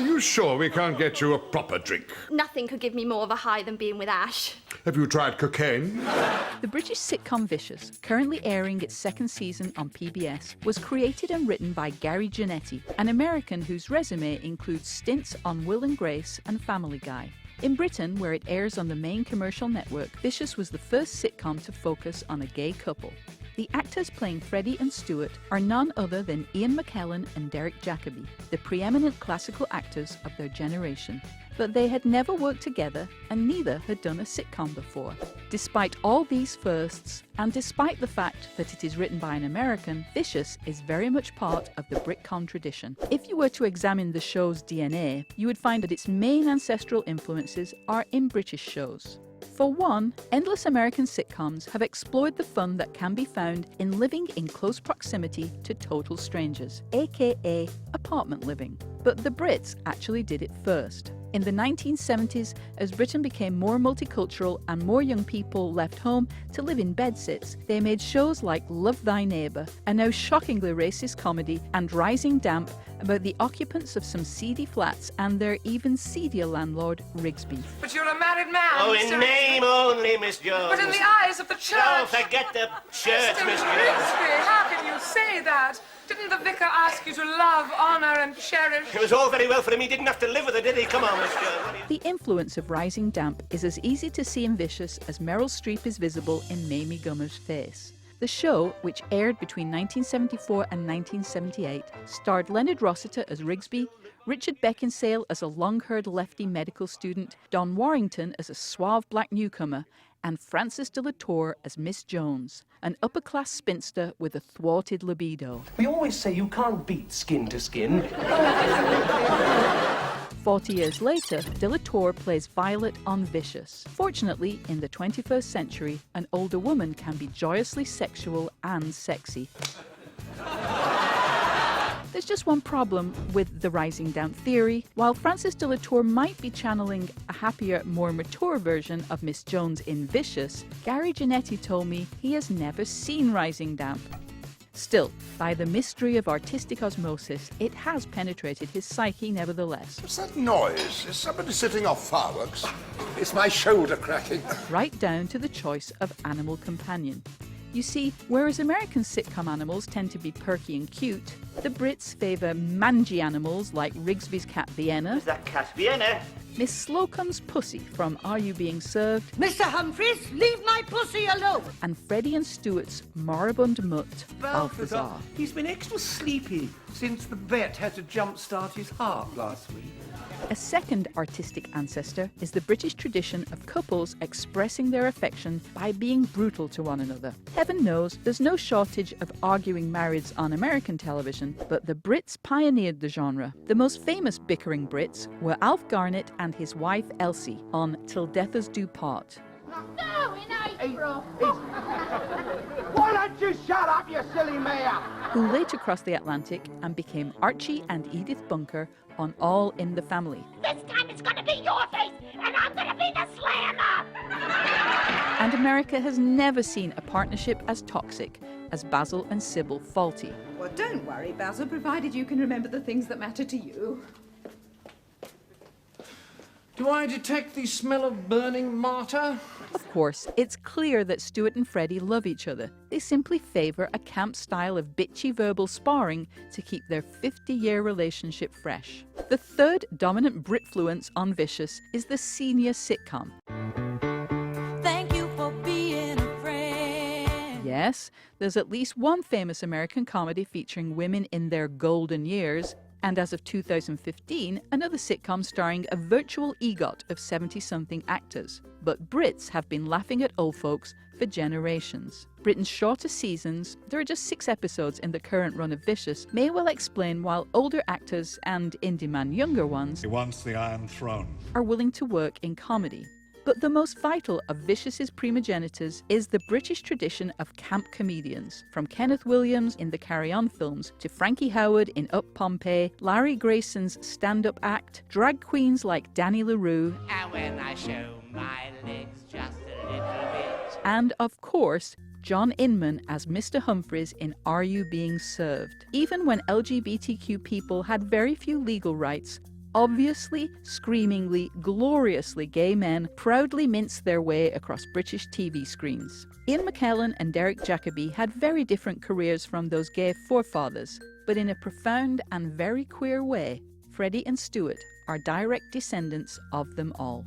you sure we can't get you a proper drink? Nothing could give me more of a high than being with Ash. Have you tried cocaine? The British sitcom Vicious, currently airing its second season on PBS, was created and written by Gary Janetti, an American whose resume includes stints on Will and Grace and Family Guy. In Britain, where it airs on the main commercial network, Vicious was the first sitcom to focus on a gay couple. The actors playing Freddie and Stuart are none other than Ian McKellen and Derek Jacobi, the preeminent classical actors of their generation. But they had never worked together and neither had done a sitcom before. Despite all these firsts, and despite the fact that it is written by an American, Vicious is very much part of the Britcom tradition. If you were to examine the show's DNA, you would find that its main ancestral influences are in British shows. For one, endless American sitcoms have explored the fun that can be found in living in close proximity to total strangers, aka apartment living. But the Brits actually did it first. In the 1970s, as Britain became more multicultural and more young people left home to live in bedsits, they made shows like Love Thy Neighbour, a now shockingly racist comedy, and Rising Damp, about the occupants of some seedy flats and their even seedier landlord, Rigsby. But you're a married man, Oh, in name only, Miss Jones. But in the eyes of the church... Don't forget the church, Mr. Miss Jones. Rigsby, how can you say that? Didn't the vicar ask you to love, honour and cherish? It was all very well for him. He didn't have to live with her, did he? Come on, Miss Jones. The influence of Rising Damp is as easy to see in Vicious as Meryl Streep is visible in Mamie Gummer's face. The show, which aired between 1974 and 1978, starred Leonard Rossiter as Rigsby, Richard Beckinsale as a long-haired lefty medical student, Don Warrington as a suave black newcomer, and Frances de la Tour as Miss Jones, an upper-class spinster with a thwarted libido. We always say you can't beat skin to skin. 40 years later, de la Tour plays Violet on Vicious. Fortunately, in the 21st century, an older woman can be joyously sexual and sexy. There's just one problem with the Rising Damp theory. While Frances de la Tour might be channeling a happier, more mature version of Miss Jones in Vicious, Gary Janetti told me he has never seen Rising Damp. Still, by the mystery of artistic osmosis, it has penetrated his psyche nevertheless. What's that noise? Is somebody setting off fireworks? It's my shoulder cracking. Right down to the choice of animal companion. You see, whereas American sitcom animals tend to be perky and cute, the Brits favour mangy animals like Rigsby's cat Vienna. Is that cat Vienna? Miss Slocum's pussy from Are You Being Served? Mr. Humphries, leave my pussy alone! And Freddie and Stuart's moribund mutt, Balthazar. He's been extra sleepy since the vet had to jump-start his heart last week. A second artistic ancestor is the British tradition of couples expressing their affection by being brutal to one another. Heaven knows there's no shortage of arguing marrieds on American television, but the Brits pioneered the genre. The most famous bickering Brits were Alf Garnett and his wife Elsie on Till Death Us Do Part. No, in April! Why don't you shut up, you silly mayor? Who later crossed the Atlantic and became Archie and Edith Bunker on All in the Family. This time it's gonna be your face, and I'm gonna be the slammer! And America has never seen a partnership as toxic as Basil and Sybil Fawlty. Well, don't worry, Basil, provided you can remember the things that matter to you. Do I detect the smell of burning martyr? Of course, it's clear that Stuart and Freddie love each other. They simply favour a camp style of bitchy verbal sparring to keep their 50-year relationship fresh. The third dominant Britfluence on Vicious is the senior sitcom. Thank you for being a friend. Yes, there's at least one famous American comedy featuring women in their golden years, and as of 2015, another sitcom starring a virtual EGOT of 70-something actors. But Brits have been laughing at old folks for generations. Britain's shorter seasons, there are just 6 episodes in the current run of Vicious, may well explain why older actors and in-demand younger ones He wants the Iron Throne. are willing to work in comedy. But the most vital of Vicious's primogenitors is the British tradition of camp comedians, from Kenneth Williams in the Carry On films to Frankie Howerd in Up Pompeii, Larry Grayson's stand-up act, drag queens like Danny LaRue, And when I show my legs just a little bit. and of course, John Inman as Mr. Humphries in Are You Being Served? Even when LGBTQ people had very few legal rights, obviously, screamingly, gloriously gay men proudly minced their way across British TV screens. Ian McKellen and Derek Jacobi had very different careers from those gay forefathers, but in a profound and very queer way, Freddie and Stuart are direct descendants of them all.